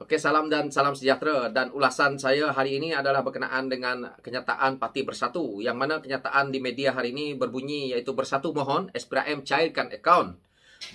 Oke, salam dan salam sejahtera. Dan ulasan saya hari ini adalah berkenaan dengan kenyataan Parti Bersatu. Yang mana kenyataan di media hari ini berbunyi iaitu Bersatu mohon SPRM cairkan akaun.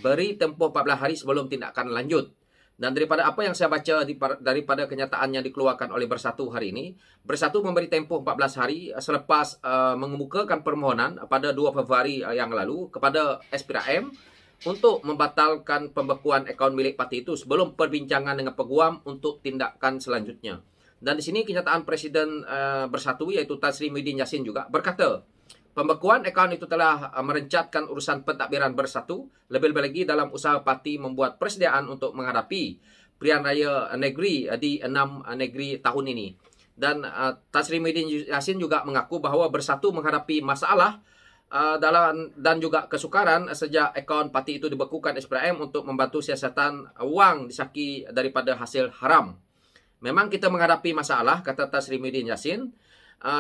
Beri tempoh 14 hari sebelum tindakan lanjut. Dan daripada apa yang saya baca daripada kenyataan yang dikeluarkan oleh Bersatu hari ini, Bersatu memberi tempoh 14 hari selepas mengemukakan permohonan pada 2 Februari yang lalu kepada SPRM untuk membatalkan pembekuan akaun milik parti itu sebelum perbincangan dengan peguam untuk tindakan selanjutnya. Dan di sini kenyataan Presiden Bersatu iaitu Tan Sri Muhyiddin Yassin juga berkata, pembekuan akaun itu telah merencatkan urusan pentadbiran Bersatu, lebih-lebih lagi dalam usaha parti membuat persediaan untuk menghadapi pilihan raya negeri di 6 negeri tahun ini. Dan Tan Sri Muhyiddin Yassin juga mengaku bahawa Bersatu menghadapi masalah dan juga kesukaran sejak akaun parti itu dibekukan SPRM untuk membantu siasatan wang disaki daripada hasil haram. Memang kita menghadapi masalah, kata Tan Sri Muhyiddin Yassin,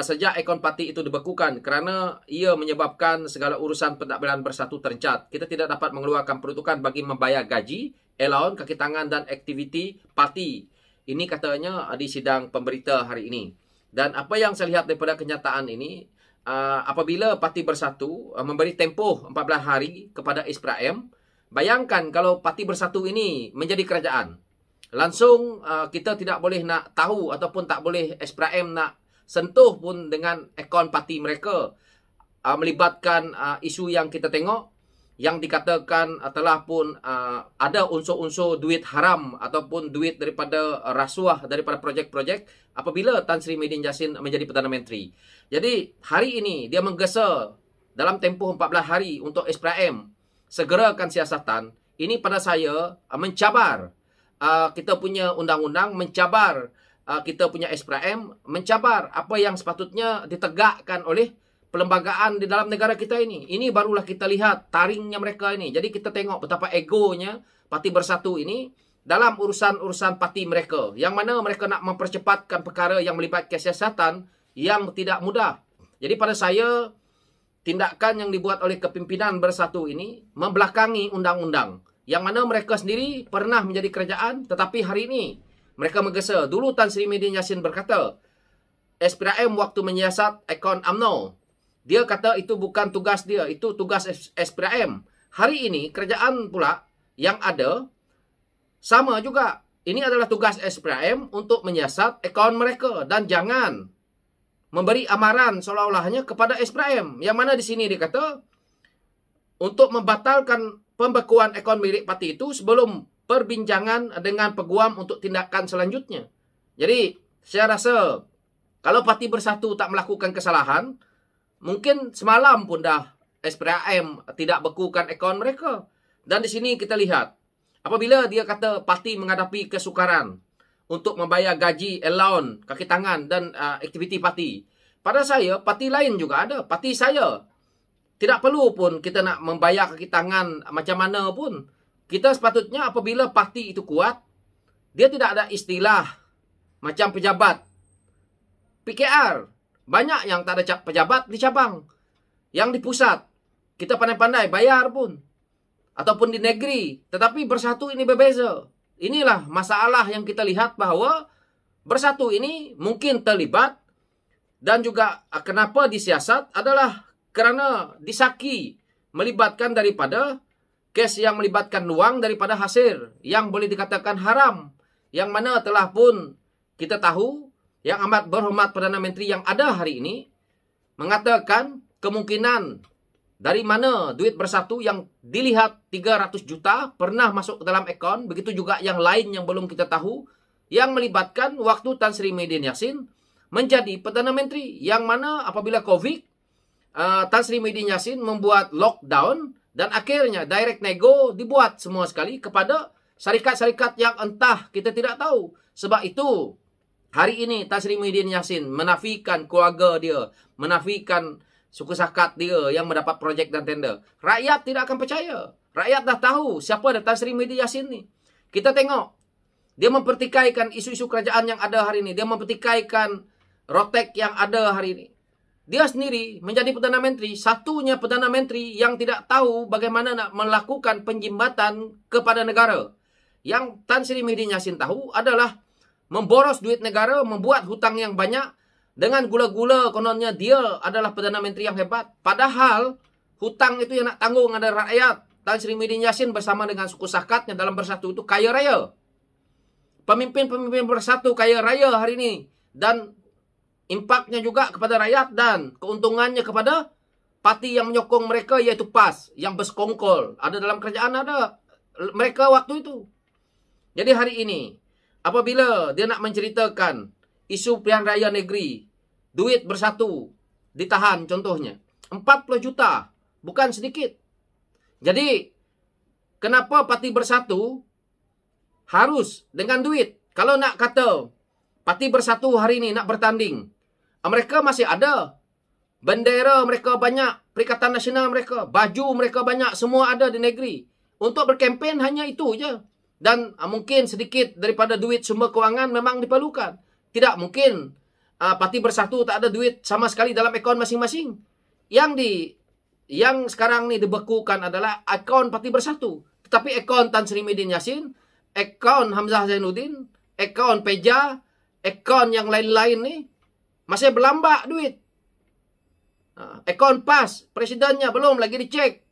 sejak akaun parti itu dibekukan kerana ia menyebabkan segala urusan pentadbiran Bersatu terencat. Kita tidak dapat mengeluarkan peruntukan bagi membayar gaji, allowance, kaki tangan dan aktiviti parti. Ini katanya di sidang pemberita hari ini. Dan apa yang saya lihat daripada kenyataan ini, apabila Parti Bersatu memberi tempoh 14 hari kepada SPRM, bayangkan kalau Parti Bersatu ini menjadi kerajaan. Langsung kita tidak boleh nak tahu ataupun tak boleh SPRM nak sentuh pun dengan akaun parti mereka. Melibatkan isu yang kita tengok, yang dikatakan telah pun ada unsur-unsur duit haram ataupun duit daripada rasuah daripada projek-projek apabila Tan Sri Muhyiddin Yassin menjadi Perdana Menteri. Jadi hari ini dia menggesa dalam tempoh 14 hari untuk SPRM segerakan siasatan. Ini pada saya mencabar kita punya undang-undang, mencabar kita punya SPRM, mencabar apa yang sepatutnya ditegakkan oleh perlembagaan di dalam negara kita ini. Ini barulah kita lihat taringnya mereka ini. Jadi kita tengok betapa egonya Parti Bersatu ini dalam urusan-urusan parti mereka. Yang mana mereka nak mempercepatkan perkara yang melibatkan siasatan yang tidak mudah. Jadi pada saya, tindakan yang dibuat oleh kepimpinan Bersatu ini membelakangi undang-undang. Yang mana mereka sendiri pernah menjadi kerajaan, tetapi hari ini mereka menggesa. Dulu Tan Sri Muhyiddin Yassin berkata, SPRM waktu menyiasat akaun UMNO, dia kata itu bukan tugas dia, itu tugas SPRM. Hari ini kerajaan pula yang ada sama juga. Ini adalah tugas SPRM untuk menyiasat akaun mereka dan jangan memberi amaran seolah-olahnya kepada SPRM. Yang mana di sini dia kata untuk membatalkan pembekuan akaun milik parti itu sebelum perbincangan dengan peguam untuk tindakan selanjutnya. Jadi saya rasa kalau Parti Bersatu tak melakukan kesalahan, mungkin semalam pun dah SPRM tidak bekukan akaun mereka. Dan di sini kita lihat, apabila dia kata parti menghadapi kesukaran untuk membayar gaji, allowance, kaki tangan dan aktiviti parti. Pada saya, parti lain juga ada. Parti saya tidak perlu pun kita nak membayar kaki tangan macam mana pun. Kita sepatutnya apabila parti itu kuat, dia tidak ada istilah macam pejabat PKR. Banyak yang tak ada pejabat di cabang. Yang di pusat, kita pandai-pandai bayar pun. Ataupun di negeri. Tetapi Bersatu ini berbeza. Inilah masalah yang kita lihat bahawa Bersatu ini mungkin terlibat. Dan juga kenapa disiasat adalah kerana disaki melibatkan daripada kes yang melibatkan wang daripada hasil yang boleh dikatakan haram. Yang mana telah pun kita tahu yang amat berhormat Perdana Menteri yang ada hari ini mengatakan kemungkinan dari mana duit Bersatu yang dilihat 300 juta pernah masuk ke dalam akaun. Begitu juga yang lain yang belum kita tahu yang melibatkan waktu Tan Sri Muhyiddin Yassin menjadi Perdana Menteri. Yang mana apabila COVID, Tan Sri Muhyiddin Yassin membuat lockdown dan akhirnya direct nego dibuat semua sekali kepada syarikat-syarikat yang entah kita tidak tahu. Sebab itu hari ini Tan Sri Muhyiddin Yassin menafikan keluarga dia, menafikan suku sakat dia yang mendapat projek dan tender. Rakyat tidak akan percaya. Rakyat dah tahu siapa ada Tan Sri Muhyiddin Yassin ni. Kita tengok, dia mempertikaikan isu-isu kerajaan yang ada hari ini. Dia mempertikaikan rotek yang ada hari ini. Dia sendiri menjadi Perdana Menteri, satunya Perdana Menteri yang tidak tahu bagaimana nak melakukan penjimbatan kepada negara. yang Tan Sri Muhyiddin Yassin tahu adalah memboros duit negara, membuat hutang yang banyak, dengan gula-gula kononnya dia adalah Perdana Menteri yang hebat. Padahal hutang itu yang nak tanggung adalah rakyat. Tan Sri Muhyiddin Yassin bersama dengan suku Sakatnya dalam Bersatu itu kaya raya. Pemimpin-pemimpin Bersatu kaya raya hari ini. Dan impaknya juga kepada rakyat dan keuntungannya kepada parti yang menyokong mereka, yaitu PAS, yang bersekongkol. Ada dalam kerajaan, ada mereka waktu itu. Jadi hari ini, apabila dia nak menceritakan isu pilihan raya negeri, duit Bersatu ditahan contohnya, 40 juta, bukan sedikit. Jadi, kenapa parti Bersatu harus dengan duit? Kalau nak kata parti Bersatu hari ini nak bertanding, mereka masih ada. Bendera mereka banyak, Perikatan Nasional mereka, baju mereka banyak, semua ada di negeri. Untuk berkempen hanya itu je. Dan mungkin sedikit daripada duit sumber kewangan memang diperlukan. Tidak mungkin parti Bersatu tak ada duit sama sekali dalam akaun masing-masing. Yang sekarang ni dibekukan adalah akaun parti Bersatu. Tetapi akaun Tan Sri Muhyiddin Yassin, akaun Hamzah Zainuddin, akaun Peja, akaun yang lain-lain ni masih berlambak duit. Akaun PAS, presidennya belum lagi dicek.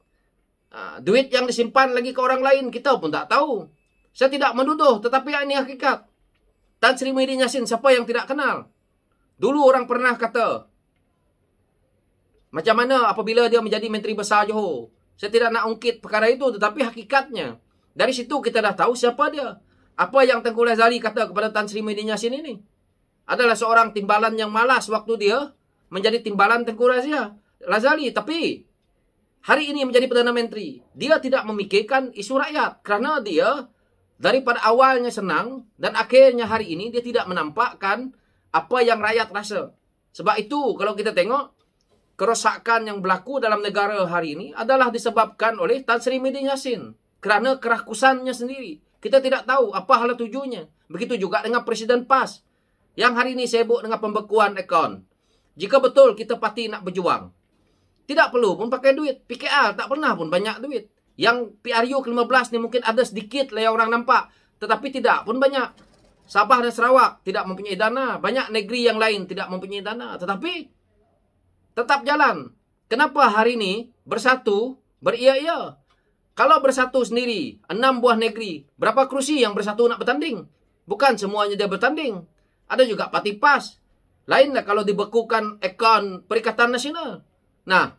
Duit yang disimpan lagi ke orang lain, kita pun tak tahu. Saya tidak menuduh, tetapi ini hakikat. Tan Sri Muhyiddin Yassin, siapa yang tidak kenal? Dulu orang pernah kata, macam mana apabila dia menjadi Menteri Besar Johor? Saya tidak nak ungkit perkara itu, tetapi hakikatnya. Dari situ kita dah tahu siapa dia. Apa yang Tengku Razali kata kepada Tan Sri Muhyiddin Yassin ini? Adalah seorang timbalan yang malas waktu dia menjadi timbalan Tengku Razali. Tapi hari ini menjadi Perdana Menteri, dia tidak memikirkan isu rakyat. Kerana dia daripada awalnya senang dan akhirnya hari ini dia tidak menampakkan apa yang rakyat rasa. Sebab itu kalau kita tengok, kerosakan yang berlaku dalam negara hari ini adalah disebabkan oleh Tan Sri Muhyiddin Yassin. Kerana kerakusannya sendiri. Kita tidak tahu apa hal tujuannya. Begitu juga dengan Presiden PAS yang hari ini sibuk dengan pembekuan akaun. Jika betul kita parti nak berjuang, tidak perlu pun pakai duit. PKR tak pernah pun banyak duit. Yang PRU ke-15 ni mungkin ada sedikit lah yang orang nampak. Tetapi tidak pun banyak. Sabah dan Sarawak tidak mempunyai dana. Banyak negeri yang lain tidak mempunyai dana. Tetapi tetap jalan. Kenapa hari ini Bersatu beria-ia? Kalau Bersatu sendiri, 6 buah negeri, berapa kerusi yang Bersatu nak bertanding? Bukan semuanya dia bertanding. Ada juga parti PAS. Lainlah kalau dibekukan akaun Perikatan Nasional. Nah,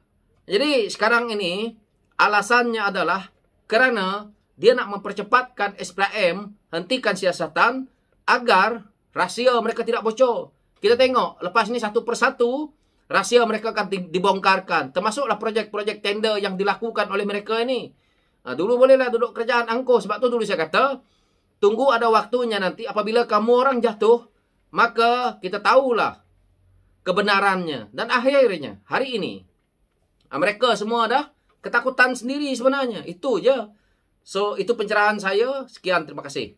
jadi sekarang ini alasannya adalah kerana dia nak mempercepatkan SPRM, hentikan siasatan agar rahsia mereka tidak bocor. Kita tengok lepas ni satu persatu rahsia mereka akan dibongkarkan. Termasuklah projek-projek tender yang dilakukan oleh mereka ini. Dulu bolehlah duduk kerajaan angkuh. Sebab tu dulu saya kata, tunggu ada waktunya nanti apabila kamu orang jatuh, maka kita tahulah kebenarannya. Dan akhirnya, hari ini, mereka semua dah ketakutan sendiri sebenarnya. Itu je. So, itu pencerahan saya. Sekian, terima kasih.